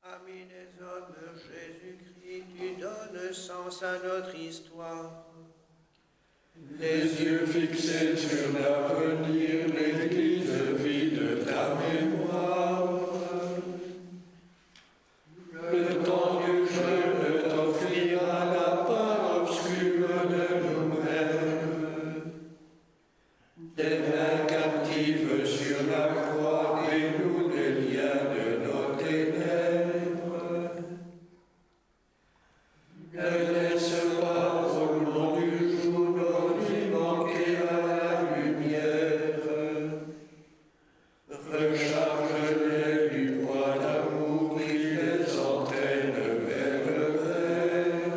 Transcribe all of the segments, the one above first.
Amis des hommes, Jésus-Christ, tu donnes sens à notre histoire. Les yeux fixés sur l'avenir, l'Église vit de ta mémoire. Le temps du jeûne t'offrira la part obscure de nous-mêmes. Tes mains captives sur la croix dénouent les liens de nos ténèbres. Ne laisse pas au long du jour nos vies manquer à la lumière. Recharge-les du poids d'amour qui les entraîne vers le rêve.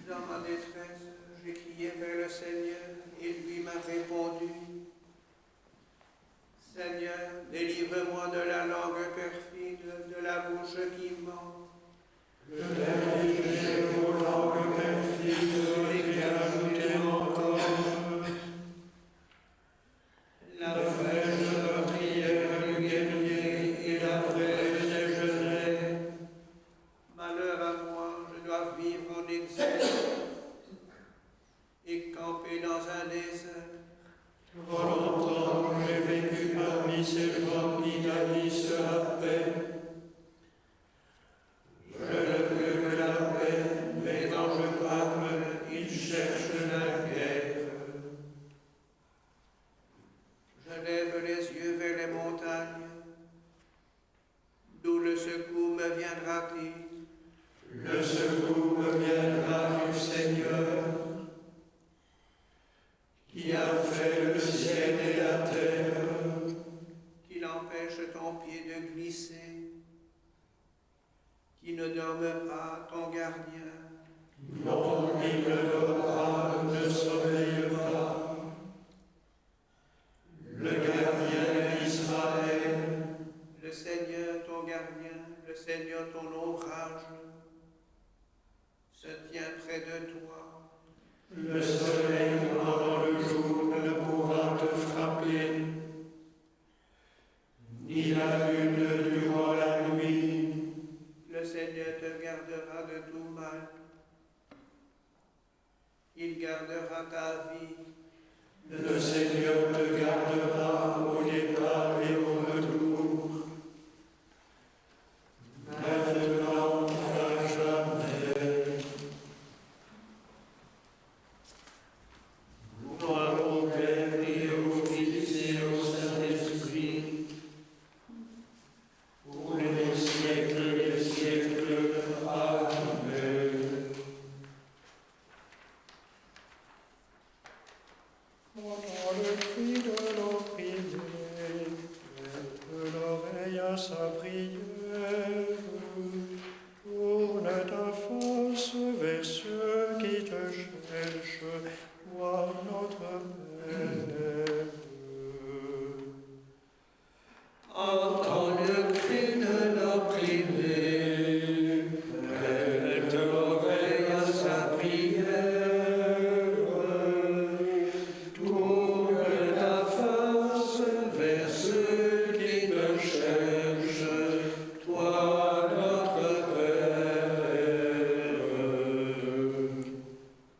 Dans ma détresse, j'ai crié vers le Seigneur, et lui m'a répondu. Seigneur, délivre-moi de la langue perfide, de la bouche qui ment. Réfléchissez vos langues perfides et qu'ajoutez encore. La fraîche prière du guerrier et la prêche des genêts. Malheur à moi, je dois vivre en exil et camper dans un désert. Trop longtemps j'ai vécu parmi ces gens qui haïssent la paix. Je ne veux que la paix, mais quand je crame, ils cherchent la guerre. Je lève les yeux vers les montagnes. D'où le secours me viendra-t-il? Le secours me viendra du Seigneur, qui a fait le ciel et la terre. Qu'il empêche ton pied de glisser, qui ne dorme pas ton gardien. Non, il ne dort pas, ne sommeille pas. Le gardien d'Israël, Le Seigneur ton gardien, le Seigneur ton ombrage, se tient près de toi. le soleil pendant le jour ne pourra te frapper, ni la lune durant la nuit. Le Seigneur te gardera de tout mal. Il gardera ta vie. Le Seigneur te gardera au départ et au retour, maintenant à jamais. Gloire au Père et au Fils et au Saint-Esprit, pour les siècles des siècles. Amen. Entends le cri de l'opprimé, prête l'oreille à sa prière. Tourne ta face vers ceux qui te cherchent, toi notre Père. Entends le cri de l'opprimé, prête l'oreille à sa prière. Tourne ta face vers ceux qui te cherchent, toi notre Père.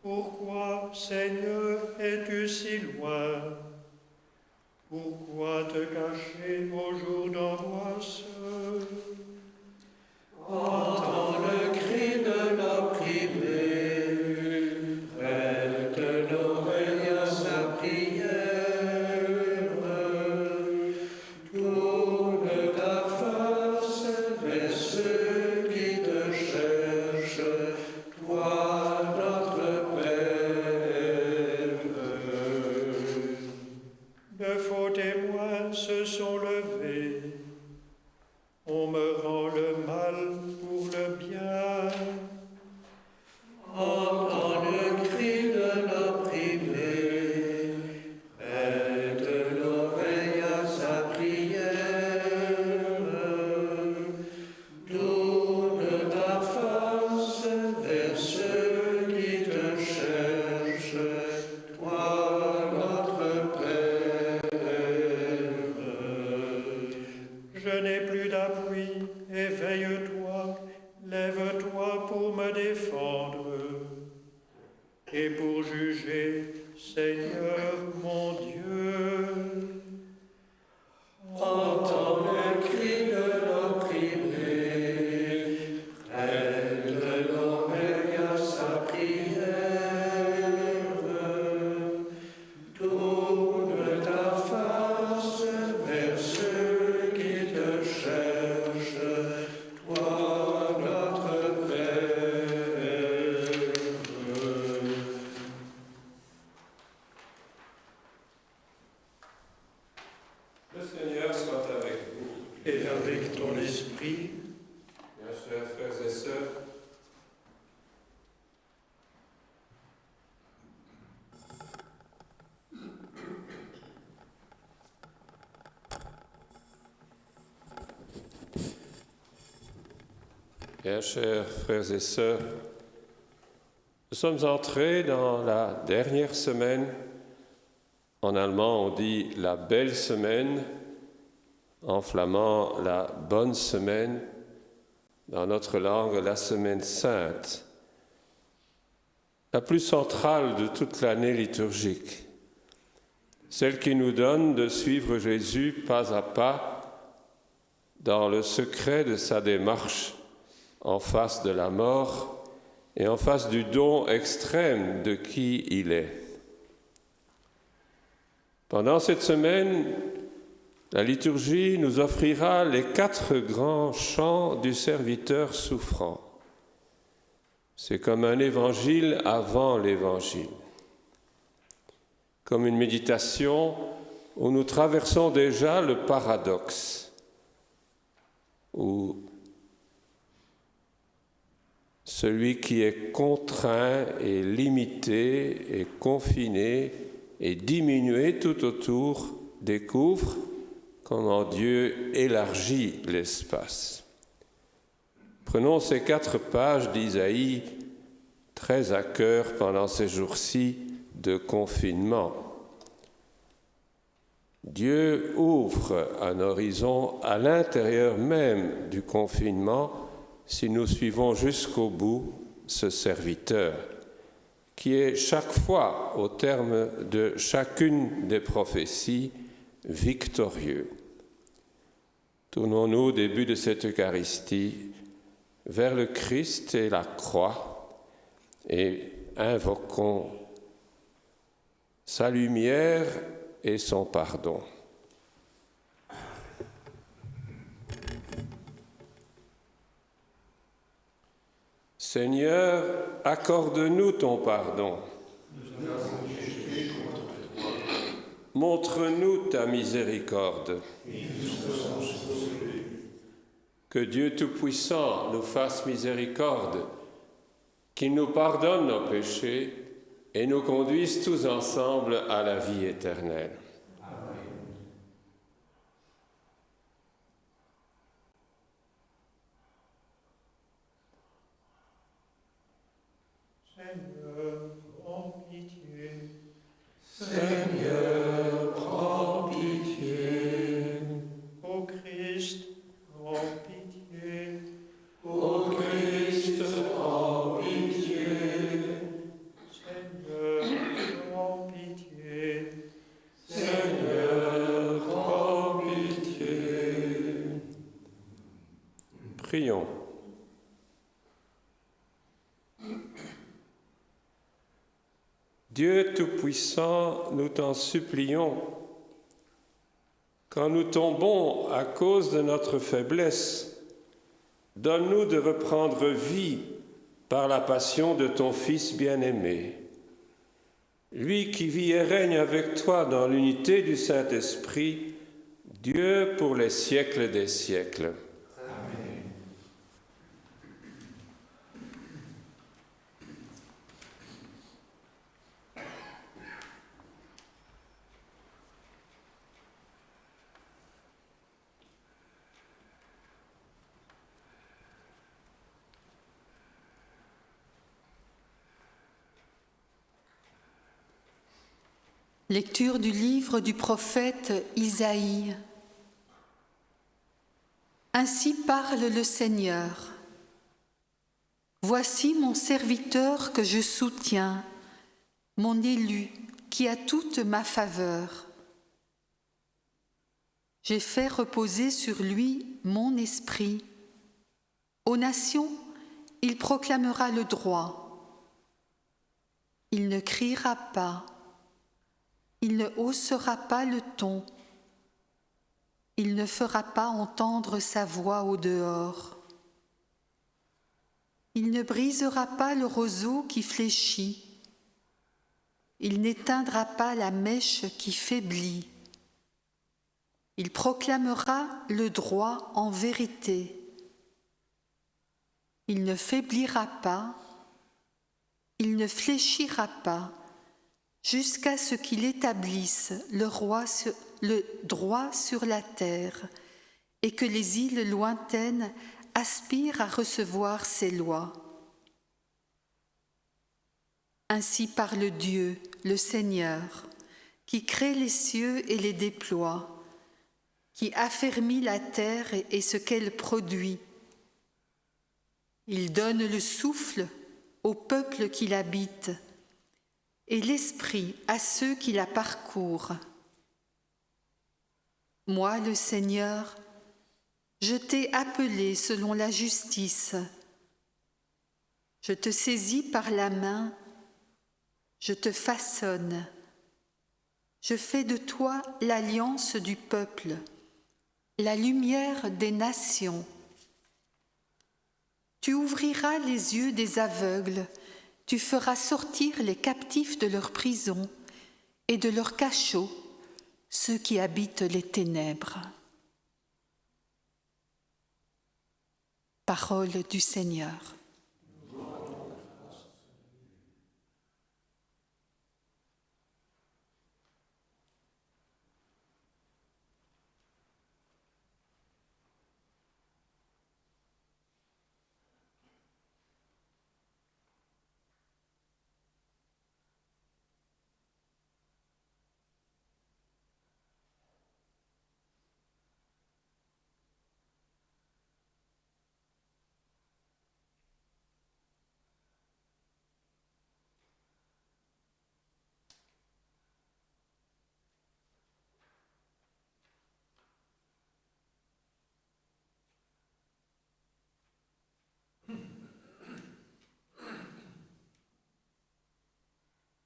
Pourquoi, Seigneur, es-tu si loin? Pourquoi te cacher au jour d'angoisse? Entends le cri de l'opprimé, prête l'oreille à sa prière. Tourne ta face vers ceux qui te cherchent, toi notre Père. De faux témoins se sont levés. On me rend le mal pour le bien. Entends le cri de l'opprimé, prête l'oreille à sa prière. Tourne ta face vers ceux qui te cherchent. lève-toi pour me défendre et pour juger, Seigneur mon Dieu. Entends le cri de l'opprimé, près de l'oreille à sa prière. Tourne ta face vers ceux qui te cherchent, toi notre Père. Le Seigneur soit avec vous. Et avec ton esprit, Bien chers frères et sœurs, nous sommes entrés dans la dernière semaine. En allemand, on dit la belle semaine, en flamand, la bonne semaine, dans notre langue, la semaine sainte, la plus centrale de toute l'année liturgique, celle qui nous donne de suivre Jésus pas à pas dans le secret de sa démarche en face de la mort et en face du don extrême de qui il est. Pendant cette semaine, la liturgie nous offrira les 4 grands chants du serviteur souffrant. C'est comme un évangile avant l'évangile, comme une méditation où nous traversons déjà le paradoxe, où celui qui est contraint et limité et confiné et diminué tout autour découvre comment Dieu élargit l'espace. Prenons ces 4 pages d'Isaïe très à cœur pendant ces jours-ci de confinement. Dieu ouvre un horizon à l'intérieur même du confinement si nous suivons jusqu'au bout ce serviteur, qui est chaque fois, au terme de chacune des prophéties, victorieux. Tournons-nous au début de cette Eucharistie vers le Christ et la croix et invoquons sa lumière et son pardon. Seigneur, accorde-nous ton pardon. Montre-nous ta miséricorde. Que Dieu Tout-Puissant nous fasse miséricorde, qu'il nous pardonne nos péchés et nous conduise tous ensemble à la vie éternelle. Seigneur, prends pitié. Seigneur, prends pitié. Ô Christ, prends pitié. Ô Christ, prends pitié. Seigneur, prends pitié. Seigneur, prends pitié. Prions. Dieu Tout-Puissant, nous t'en supplions, quand nous tombons à cause de notre faiblesse, donne-nous de reprendre vie par la passion de ton Fils bien-aimé. Lui qui vit et règne avec toi dans l'unité du Saint-Esprit, Dieu pour les siècles des siècles. Lecture du livre du prophète Isaïe. Ainsi parle le Seigneur. Voici mon serviteur que je soutiens, mon élu qui a toute ma faveur. J'ai fait reposer sur lui mon esprit. Aux nations, il proclamera le droit. Il ne criera pas, il ne haussera pas le ton, il ne fera pas entendre sa voix au dehors. Il ne brisera pas le roseau qui fléchit, il n'éteindra pas la mèche qui faiblit. Il proclamera le droit en vérité. Il ne faiblira pas, il ne fléchira pas, jusqu'à ce qu'il établisse le droit sur la terre et que les îles lointaines aspirent à recevoir ses lois. Ainsi parle Dieu, le Seigneur, qui crée les cieux et les déploie, qui affermit la terre et ce qu'elle produit. Il donne le souffle au peuple qui l'habite et l'esprit à ceux qui la parcourent. Moi, le Seigneur, je t'ai appelé selon la justice. Je te saisis par la main, je te façonne. Je fais de toi l'alliance du peuple, la lumière des nations. Tu ouvriras les yeux des aveugles, tu feras sortir les captifs de leur prison et de leurs cachots, ceux qui habitent les ténèbres. Parole du Seigneur.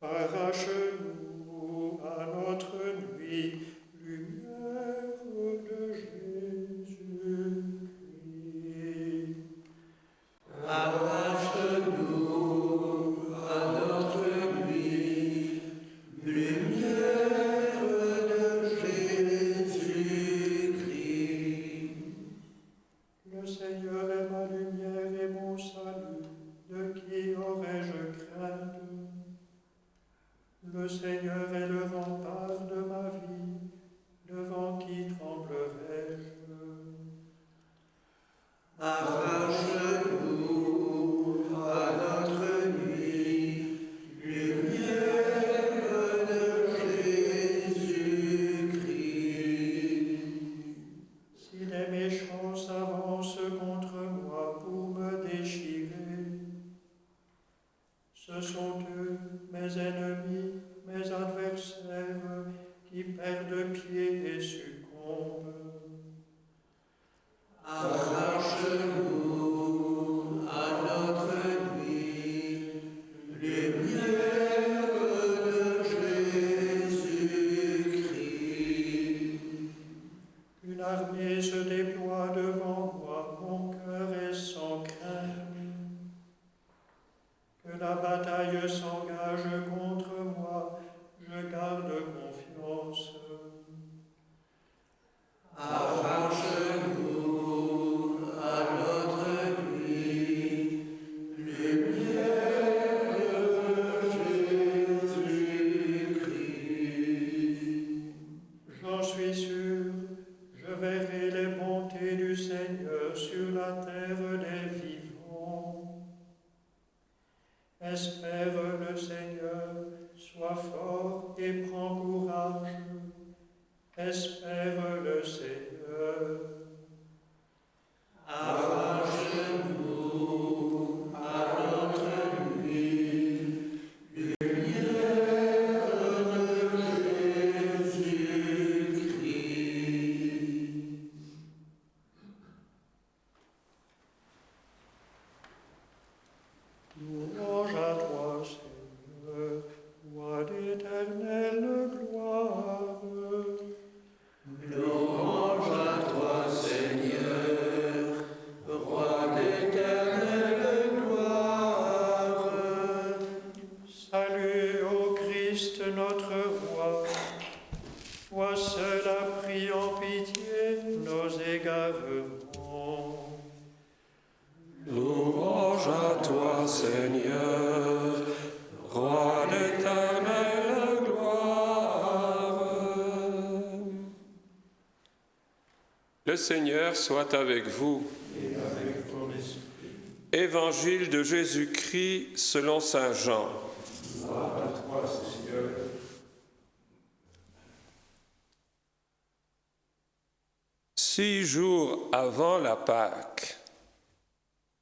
Arrache-nous à notre nuit, lumière de Jésus-Christ. Arrache-nous à notre nuit, lumière de Jésus-Christ. Le Seigneur est ma lumière et mon salut, de qui aurais-je crainte? Le Seigneur est le rempart de ma vie, devant qui tremblerai-je? Arrache-nous à notre nuit, lumière de Jésus-Christ. Si les méchants s'avancent contre moi pour me déchirer, ce sont eux, mes ennemis, mes adversaires, qui perdent pied et succombent. Arrache-nous à notre nuit, lumière de Jésus-Christ. Une armée se déploie devant moi, mon cœur est sans crainte. Que la bataille s'engage contre moi, je garde confiance. Arrache-nous à notre nuit, lumière de Jésus-Christ. J'en suis sûr, je verrai les bontés du Seigneur sur la terre des vivants. Espère le Seigneur, sois fort et prends courage. Espère le Seigneur. Arrache-nous à Louange à toi, Seigneur, roi d'éternelle gloire. Louange à toi, Seigneur, roi d'éternelle gloire. Salut au Christ notre roi. Toi seul as pris en pitié nos égarements. Louange à toi, Seigneur, roi d'éternelle gloire. Le Seigneur soit avec vous. Et avec ton esprit. Évangile de Jésus-Christ selon saint Jean. Gloire à toi, Seigneur. Six jours avant la Pâque,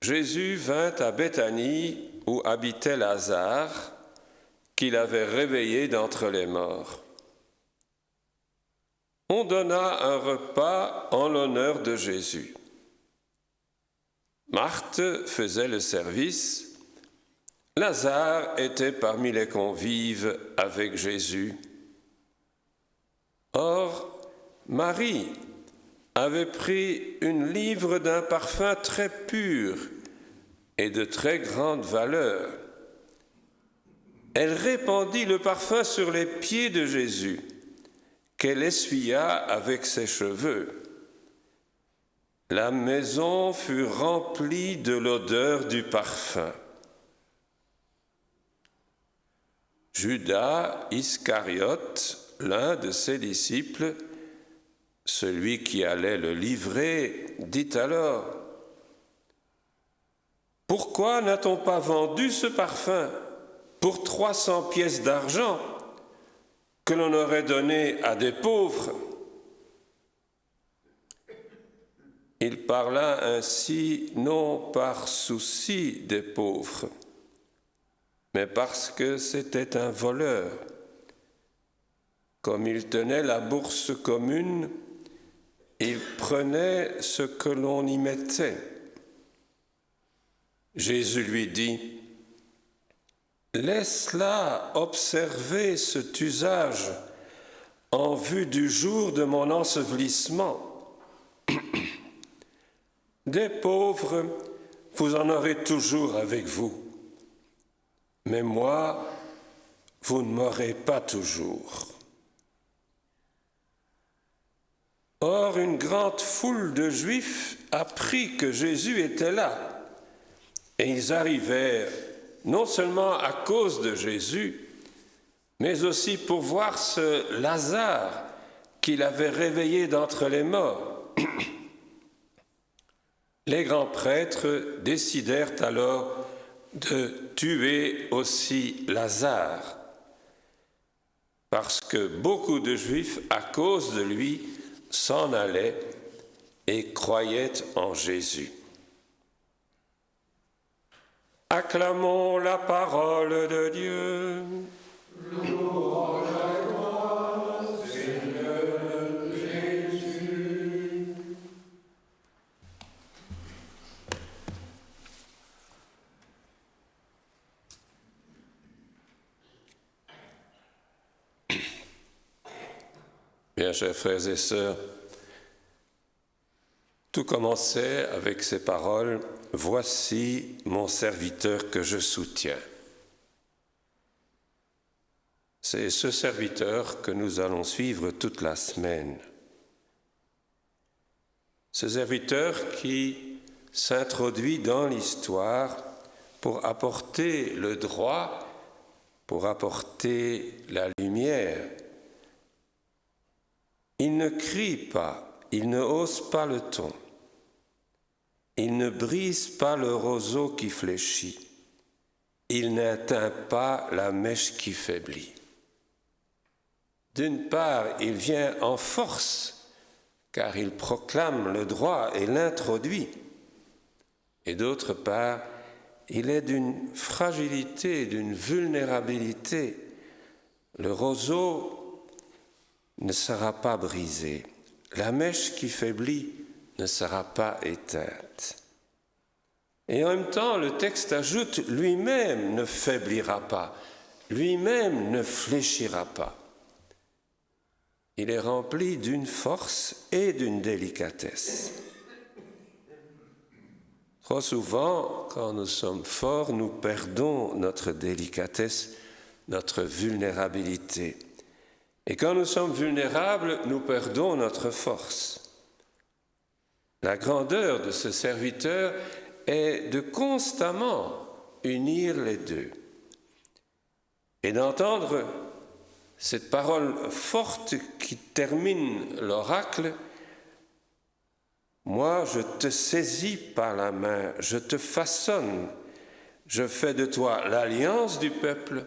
Jésus vint à Béthanie où habitait Lazare, qu'il avait réveillé d'entre les morts. On donna un repas en l'honneur de Jésus. Marthe faisait le service. Lazare était parmi les convives avec Jésus. Or, Marie avait pris une livre d'un parfum très pur et de très grande valeur. Elle répandit le parfum sur les pieds de Jésus, qu'elle essuya avec ses cheveux. La maison fut remplie de l'odeur du parfum. Judas Iscariote, l'un de ses disciples, celui qui allait le livrer, dit alors : « Pourquoi n'a-t-on pas vendu ce parfum pour 300 pièces d'argent que l'on aurait donné à des pauvres ?» Il parla ainsi non par souci des pauvres, mais parce que c'était un voleur. Comme il tenait la bourse commune, il prenait ce que l'on y mettait. Jésus lui dit : « Laisse-la observer cet usage en vue du jour de mon ensevelissement. Des pauvres, vous en aurez toujours avec vous, mais moi, vous ne m'aurez pas toujours. » Or, une grande foule de Juifs apprit que Jésus était là, et ils arrivèrent non seulement à cause de Jésus, mais aussi pour voir ce Lazare qu'il avait réveillé d'entre les morts. Les grands prêtres décidèrent alors de tuer aussi Lazare, parce que beaucoup de Juifs, à cause de lui, s'en allaient et croyaient en Jésus. Acclamons la parole de Dieu. Louange à toi, Seigneur Jésus. Bien, chers frères et sœurs, tout commençait avec ces paroles : « Voici mon serviteur que je soutiens ». C'est ce serviteur que nous allons suivre toute la semaine. Ce serviteur qui s'introduit dans l'histoire pour apporter le droit, pour apporter la lumière. Il ne crie pas, il ne hausse pas le ton. Il ne brise pas le roseau qui fléchit. Il n'éteint pas la mèche qui faiblit. D'une part, il vient en force, car il proclame le droit et l'introduit. Et d'autre part, il est d'une fragilité, d'une vulnérabilité. Le roseau ne sera pas brisé. La mèche qui faiblit ne sera pas éteinte. Et en même temps, le texte ajoute, lui-même ne faiblira pas, lui-même ne fléchira pas. Il est rempli d'une force et d'une délicatesse. Trop souvent, quand nous sommes forts, nous perdons notre délicatesse, notre vulnérabilité. Et quand nous sommes vulnérables, nous perdons notre force. La grandeur de ce serviteur est de constamment unir les deux et d'entendre cette parole forte qui termine l'oracle. Moi, je te saisis par la main, je te façonne, je fais de toi l'alliance du peuple,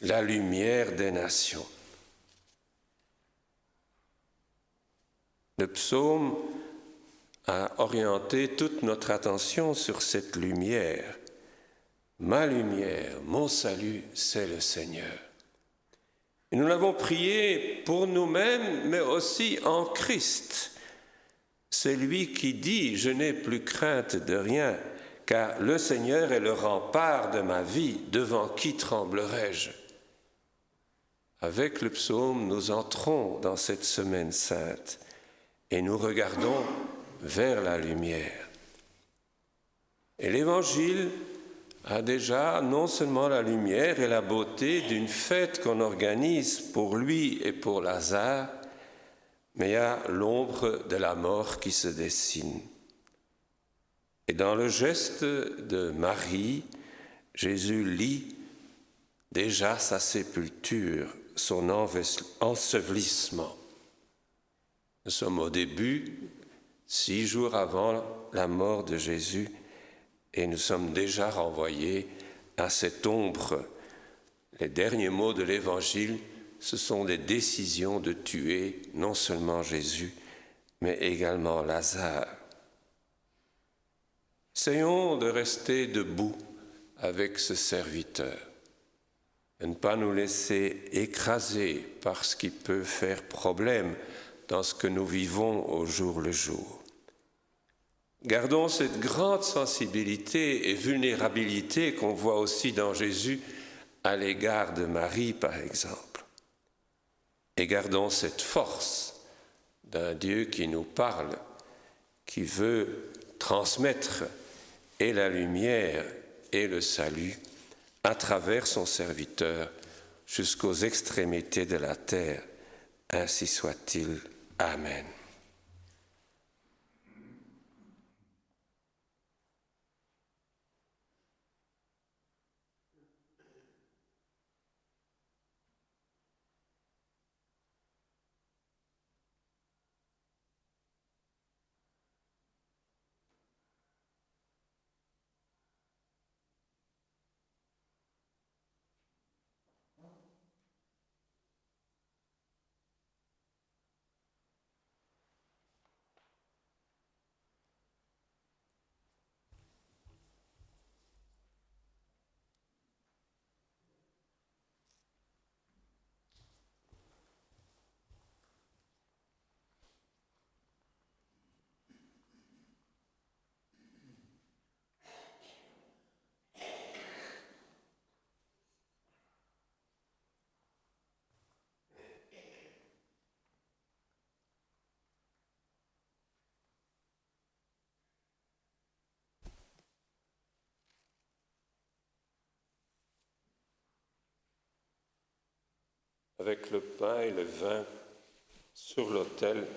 la lumière des nations. Le psaume a orienté toute notre attention sur cette lumière. Ma lumière, mon salut, c'est le Seigneur. Et nous l'avons prié pour nous-mêmes, mais aussi en Christ. C'est lui qui dit « Je n'ai plus crainte de rien, car le Seigneur est le rempart de ma vie, devant qui tremblerai-je » Avec le psaume, nous entrons dans cette semaine sainte et nous regardons vers la lumière. Et l'Évangile a déjà non seulement la lumière et la beauté d'une fête qu'on organise pour lui et pour Lazare, mais il y a l'ombre de la mort qui se dessine. Et dans le geste de Marie, Jésus lit déjà sa sépulture, son ensevelissement. Nous sommes au début, 6 jours avant la mort de Jésus, et nous sommes déjà renvoyés à cette ombre. Les derniers mots de l'Évangile, ce sont des décisions de tuer non seulement Jésus, mais également Lazare. Essayons de rester debout avec ce serviteur, et ne pas nous laisser écraser par ce qui peut faire problème dans ce que nous vivons au jour le jour. Gardons cette grande sensibilité et vulnérabilité qu'on voit aussi dans Jésus à l'égard de Marie, par exemple. Et gardons cette force d'un Dieu qui nous parle, qui veut transmettre et la lumière et le salut à travers son serviteur jusqu'aux extrémités de la terre. Ainsi soit-il. Amen. Avec le pain et le vin sur l'autel,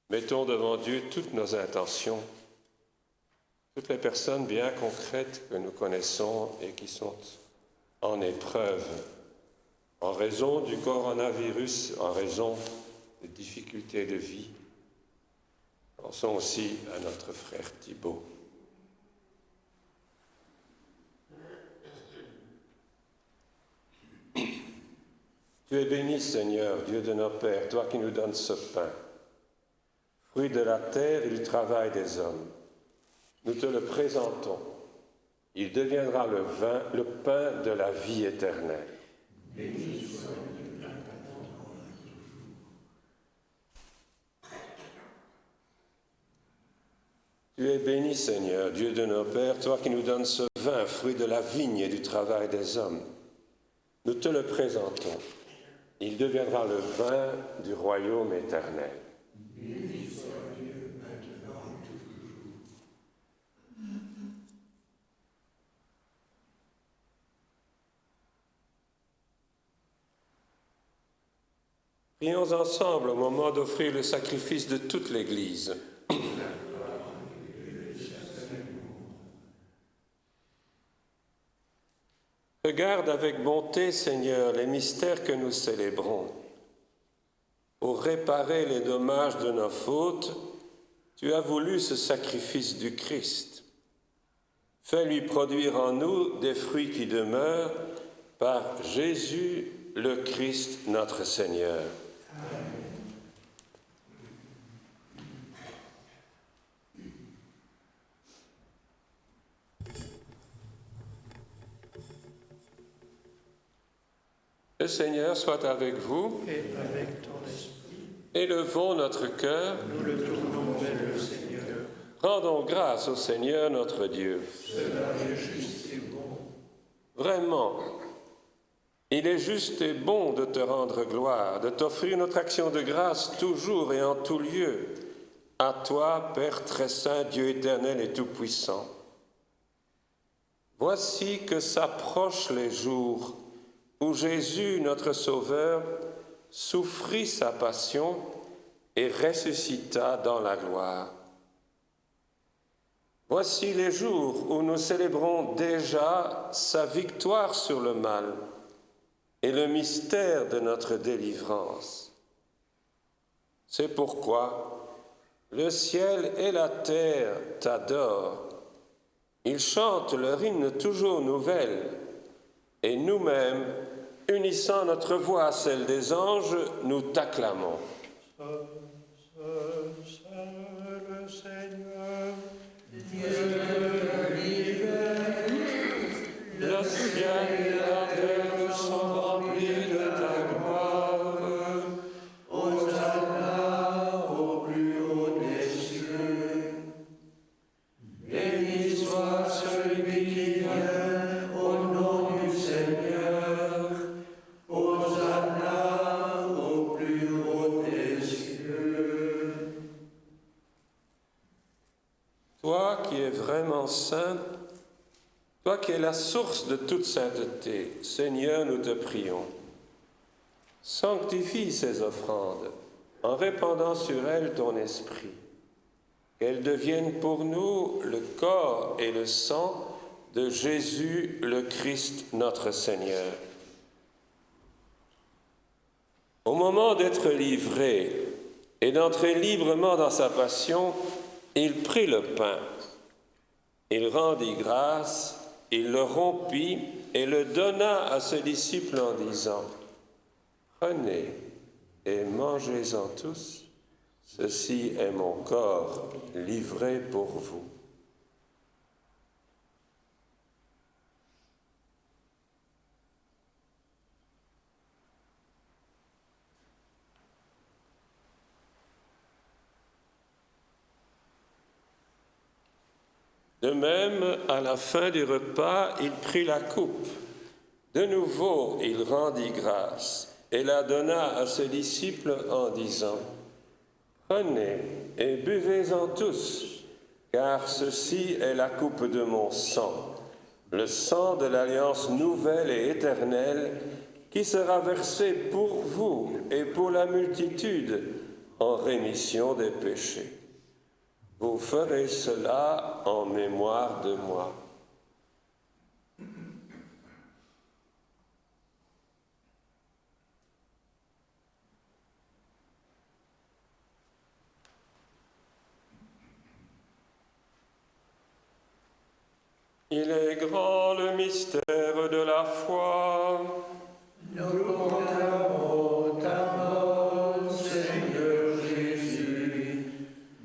mettons devant Dieu toutes nos intentions, toutes les personnes bien concrètes que nous connaissons et qui sont en épreuve, en raison du coronavirus, en raison des difficultés de vie. Pensons aussi à notre frère Thibault. Tu es béni, Seigneur, Dieu de nos pères, toi qui nous donnes ce pain, fruit de la terre et du travail des hommes. Nous te le présentons. Il deviendra le pain de la vie éternelle. Béni soit Dieu. Tu es béni, Seigneur, Dieu de nos pères, toi qui nous donnes ce vin, fruit de la vigne et du travail des hommes. Nous te le présentons. Il deviendra le vin du royaume éternel. Béni soit Dieu, maintenant et toujours. Prions ensemble au moment d'offrir le sacrifice de toute l'Église. Regarde avec bonté, Seigneur, les mystères que nous célébrons. Pour réparer les dommages de nos fautes, tu as voulu ce sacrifice du Christ. Fais-lui produire en nous des fruits qui demeurent par Jésus le Christ notre Seigneur. Le Seigneur soit avec vous. Et avec ton esprit, Élevons notre cœur. nous le tournons vers le Seigneur. Rendons grâce au Seigneur notre Dieu. Cela est juste et bon. Vraiment, il est juste et bon de te rendre gloire, de t'offrir notre action de grâce toujours et en tout lieu. À toi, Père très saint, Dieu éternel et tout-puissant. Voici que s'approchent les jours où Jésus, notre Sauveur, souffrit sa passion et ressuscita dans la gloire. Voici les jours où nous célébrons déjà sa victoire sur le mal et le mystère de notre délivrance. C'est pourquoi le ciel et la terre t'adorent. Ils chantent leur hymne toujours nouvelle, et nous-mêmes, unissant notre voix à celle des anges, nous t'acclamons. Le Seigneur, Le ciel et la terre sont remplis de ta gloire. Hosanna au plus haut des cieux. Béni soit celui qui vient au nom du Seigneur. Hosanna au plus haut des cieux. Toi qui es vraiment saint, toi qui es la source de toute sainteté, Seigneur, nous te prions. Sanctifie ces offrandes en répandant sur elles ton esprit, qu'elles deviennent pour nous le corps et le sang de Jésus le Christ notre Seigneur. Au moment d'être livré et d'entrer librement dans sa passion, il prit le pain, il rendit grâce, il le rompit et le donna à ses disciples en disant : « Prenez et mangez-en tous, ceci est mon corps livré pour vous. » De même, à la fin du repas, il prit la coupe. De nouveau, il rendit grâce et la donna à ses disciples en disant : « Prenez et buvez-en tous, car ceci est la coupe de mon sang, le sang de l'alliance nouvelle et éternelle, qui sera versé pour vous et pour la multitude en rémission des péchés. Vous ferez cela en mémoire de moi. » Il est grand le mystère de la foi. Nous proclamons ta mort, Seigneur Jésus.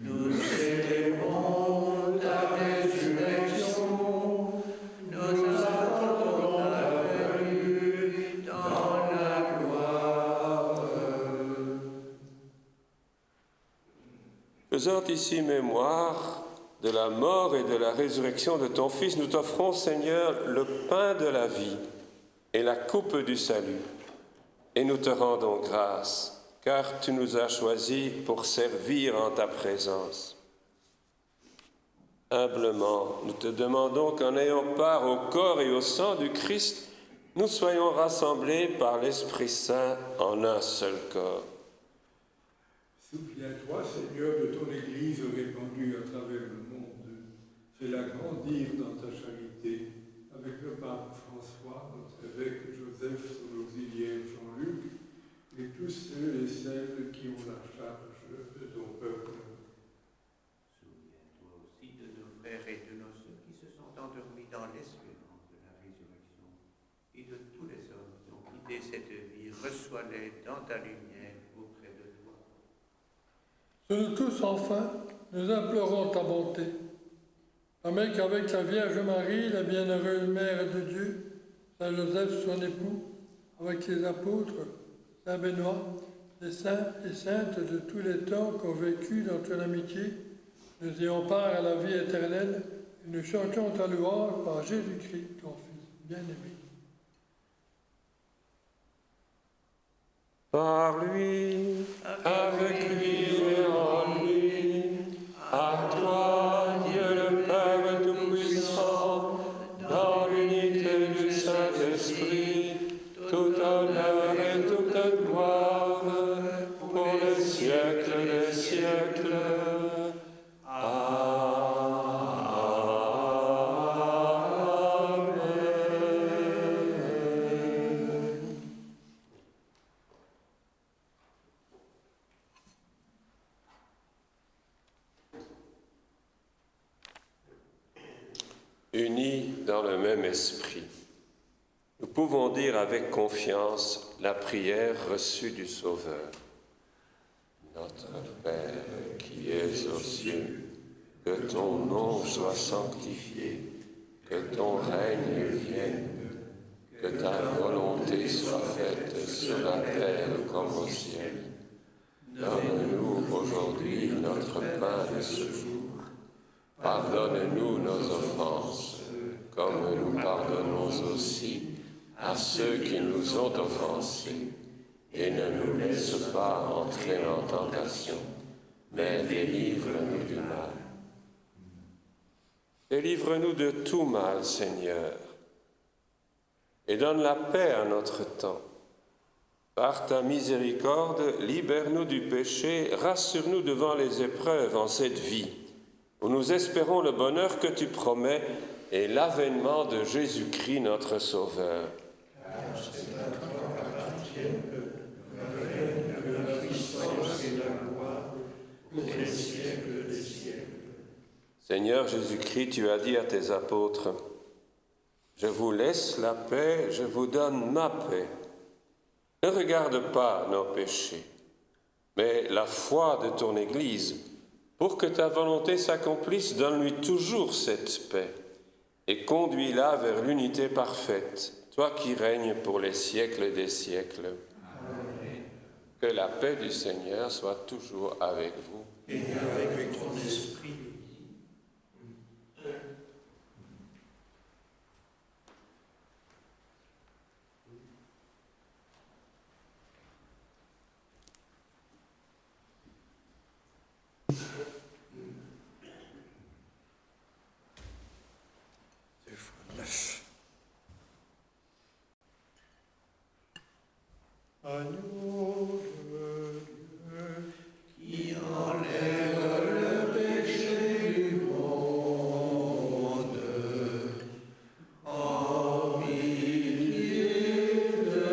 Nous célébrons ta résurrection. Nous attendons ta venue dans la gloire. Faisant ici mémoire de la mort et de la résurrection de ton Fils, nous t'offrons, Seigneur, le pain de la vie et la coupe du salut. Et nous te rendons grâce, car tu nous as choisis pour servir en ta présence. Humblement, nous te demandons qu'en ayant part au corps et au sang du Christ, nous soyons rassemblés par l'Esprit Saint en un seul corps. Souviens-toi, Seigneur, de ton Église répandue à travers le monde. Fais-la grandir dans ta charité, avec le pape François, notre évêque Joseph, son auxiliaire Jean-Luc, et tous ceux et celles qui ont la charge de ton peuple. Souviens-toi aussi de nos frères et de nos sœurs qui se sont endormis dans l'espérance de la résurrection, et de tous les hommes qui ont quitté cette vie. Reçois-les dans ta lumière auprès de toi. Sur nous tous, enfin, nous implorons ta bonté. Permets qu'avec la Vierge Marie, la bienheureuse Mère de Dieu, Saint Joseph, son époux, avec les apôtres, Saint Benoît, les saints et saintes de tous les temps qui ont vécu dans ton amitié, nous ayons part à la vie éternelle et nous chantons ta louange par Jésus-Christ, ton Fils bien-aimé. Par lui, avec lui et en lui, à toi, Dieu le Père Tout-Puissant, dans l'unité du Saint-Esprit, tout honneur et toute gloire, pour les siècles des siècles. Unis dans le même esprit, nous pouvons dire avec confiance la prière reçue du Sauveur. Notre Père qui es aux cieux, que ton nom soit sanctifié, que ton règne vienne, que ta volonté soit faite sur la terre comme au ciel. Donne-nous aujourd'hui notre pain de ce jour. Pardonne-nous nos offenses, comme nous pardonnons aussi à ceux qui nous ont offensés. Et ne nous laisse pas entrer en tentation, mais délivre-nous du mal. Délivre-nous de tout mal, Seigneur, et donne la paix à notre temps. Par ta miséricorde, libère-nous du péché, rassure-nous devant les épreuves en cette vie, où nous espérons le bonheur que tu promets et l'avènement de Jésus-Christ notre Sauveur. Seigneur Jésus-Christ, tu as dit à tes apôtres, « Je vous laisse la paix, je vous donne ma paix. Ne regarde pas nos péchés, mais la foi de ton Église. Pour que ta volonté s'accomplisse, donne-lui toujours cette paix et conduis-la vers l'unité parfaite, toi qui règnes pour les siècles des siècles. Amen. Que la paix du Seigneur soit toujours avec vous. Et avec ton esprit. Agneau de Dieu, Qui enlève le péché du monde, en pitié de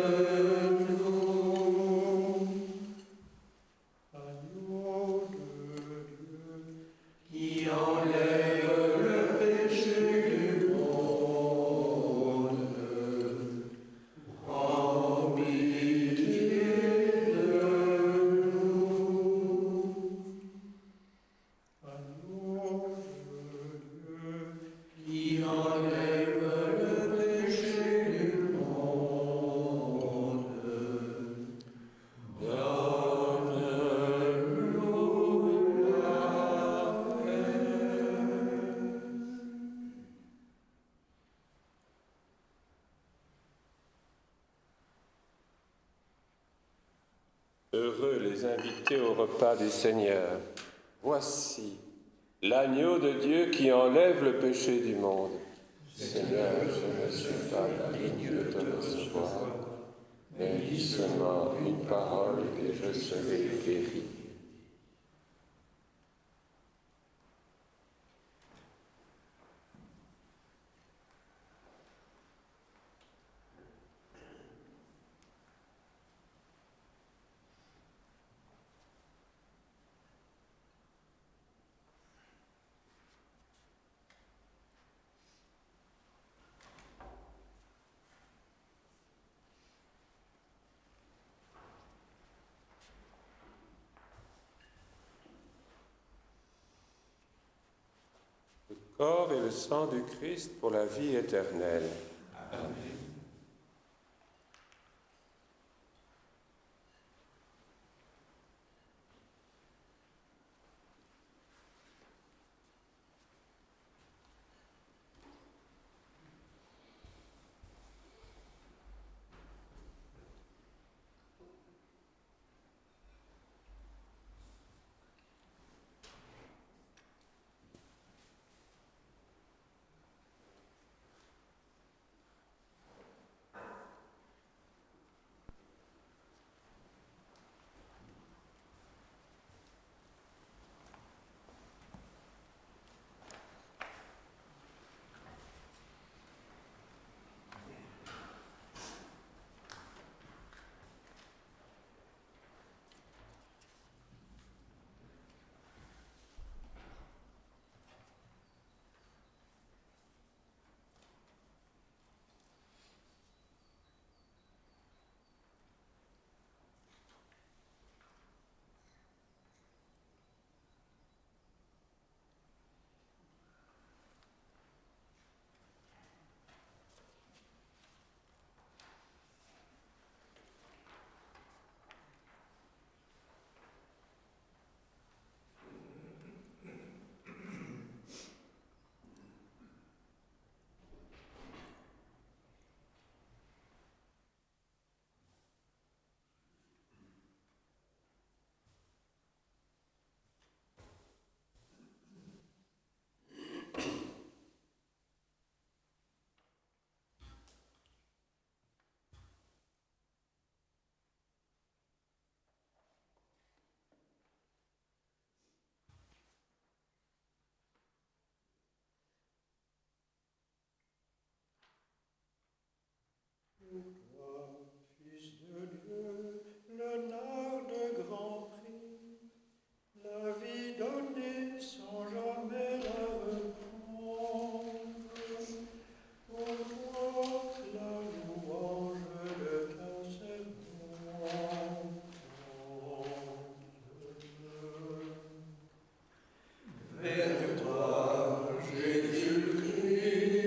nous. agneau de Dieu, Qui enlève le péché du monde, en pitié Heureux les invités au repas du Seigneur. Voici l'agneau de Dieu qui enlève le péché du monde. Seigneur, je ne suis pas digne de te recevoir, mais dis seulement une parole et je serai guéri. Le corps et le sang du Christ pour la vie éternelle. Amen. Fils de Dieu, l'honneur de grand prix, la vie donnée sans jamais la reprendre. Pour toi, la louange de ta servante. Vers toi, Jésus-Christ,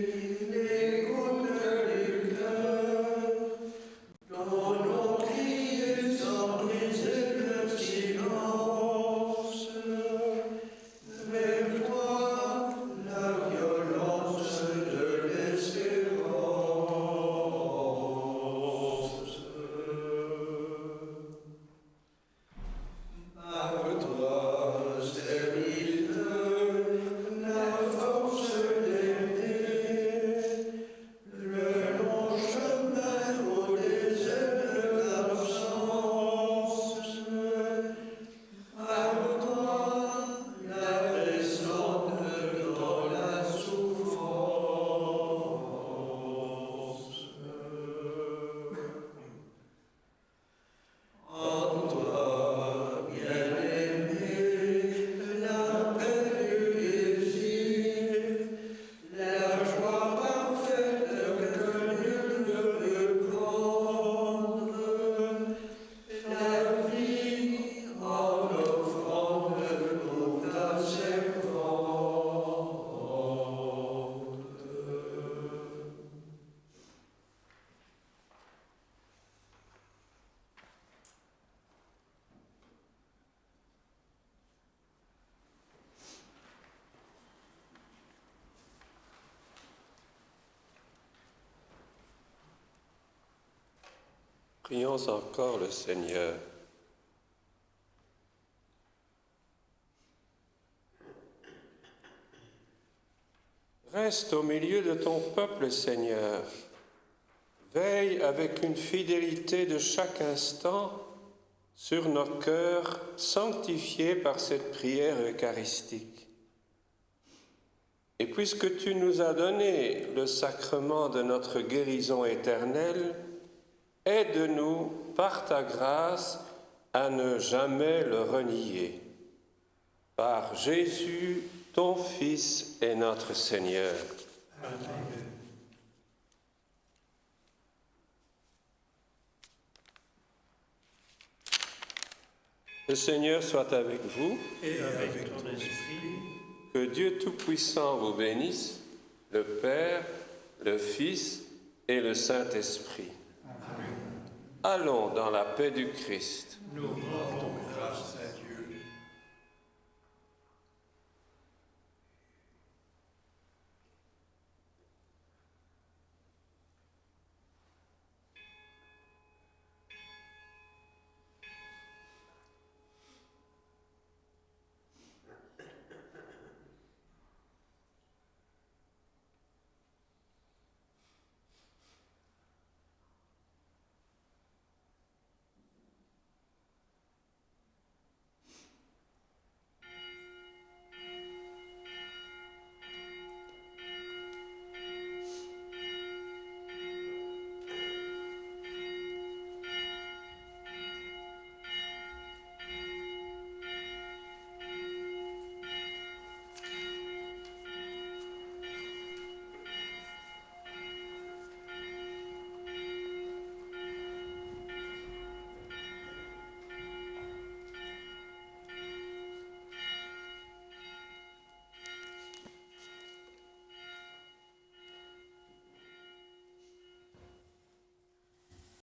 les gouttes du cœur, ton nom crié sans briser le silence. Vers toi, la violence de l'espérance. Par toi, servile la force d'aimer, le long chemin au désert de l'absence. Par toi, la descente dans la souffrance. En toi, bien-aimé, la paix du désir, la joie parfaite que nul ne peut prendre, la vie en offrande pour ta servante. Prions encore le Seigneur. Reste au milieu de ton peuple, Seigneur. Veille avec une fidélité de chaque instant sur nos cœurs sanctifiés par cette prière eucharistique. Et puisque tu nous as donné le sacrement de notre guérison éternelle, aide-nous par ta grâce à ne jamais le renier. Par Jésus, ton Fils et notre Seigneur. Amen. Le Seigneur soit avec vous. Et avec ton esprit. Que Dieu Tout-Puissant vous bénisse, le Père, le Fils et le Saint-Esprit. Allons dans la paix du Christ. Nous rendons